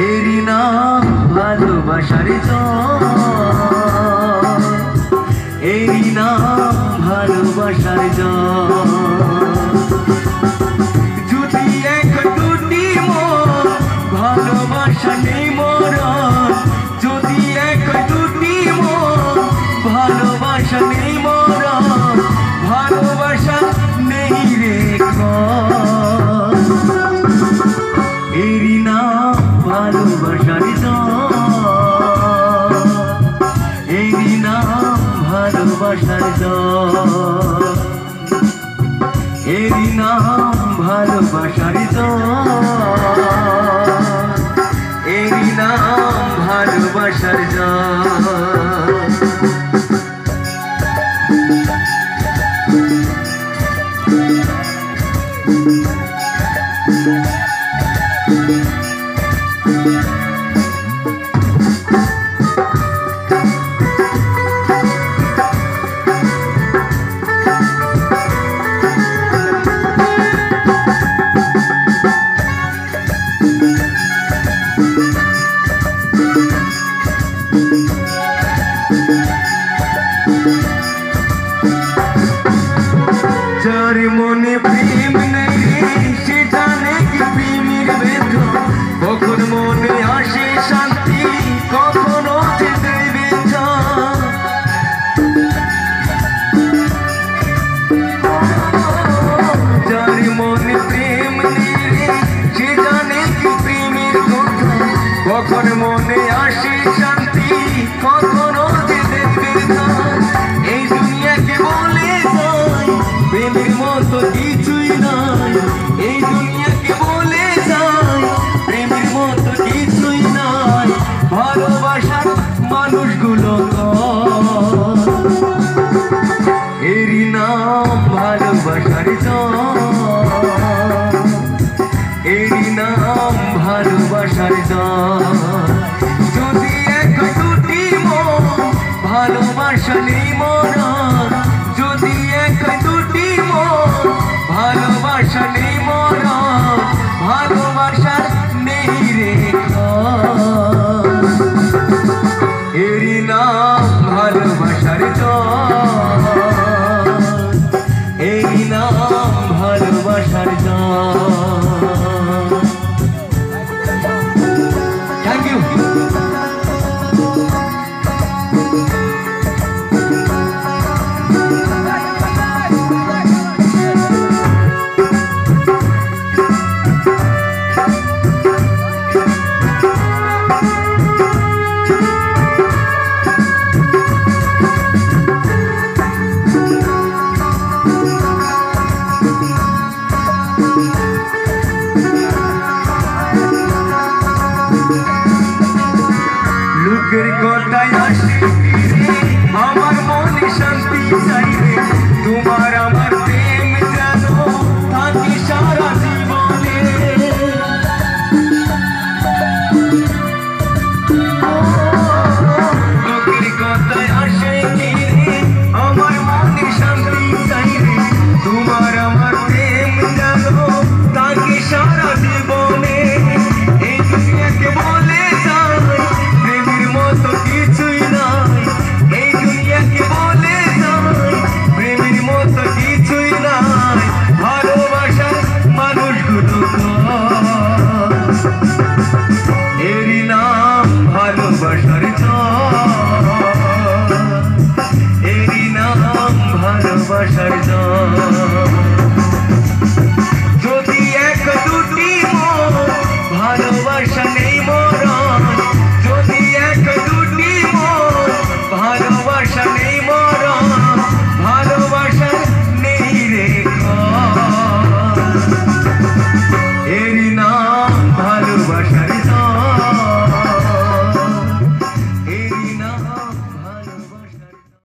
এরি নাম ভালোবাসার জল, এরি নাম ভালোবাসার জল। যদি এক দুটি মন ভালোবাসা নেই মরণ, যদি এক দুটি মন ভালোবাসা নেই মরণ, ভালোবাসা নেই রে এরি নাম ভালোবাসার জল, এরি নাম ভালোবাসার জল, এরি নাম ভালোবাসার জল, এরি নাম ভালোবাসার জল। যার মনে প্রেম নেই সে জানে কি প্রেমের বেদনা, কখন মনে আসে শান্তি কখনো যেতে বেদনা। যার মনে প্রেম নেই সে জানে কি প্রেমের কথা, কখন মনে আসে শান্তি কখনো যেতে বেদনা। এই দুনিয়াকে বলে যায় প্রেমের মতো কিছুই নাই, এই দুনিয়াকে বলে যায় প্রেমের মতো কিছুই নাই। ভালোবাসার মানুষগুলো এরি নাম ভালোবাসার জল, এরি নাম ভালোবাসার জল। যদি এক দুটি মন ভালোবাসা নেই মরণ, যদি এক দুটি মন ভালোবাসা নেই মরণ, ভালোবাসার নেই রে এরি নাম ভালোবাসার জল, এরি নাম ভালোবাসার জল। Thank you. লোকের কথায় আসে আমার মনে শান্তি চাইবে, তোমার আমার প্রেম যেন থাকি সারা জীবনে। লোকের কথায় আসে আমার মনে শান্তি চাইবে, তোমার আমার প্রেম যেন থাকি সারা জীবনে। এই দুনিয়াকে বলে যায় প্রেমের মতো কিছুই নাই, এই দুনিয়াকে বলে যায় প্রেমের মতো কিছুই নাই। ভালোবাসার মানুষগুলো এরি নাম ভালোবাসার জল, এরি নাম ভালোবাসার জল।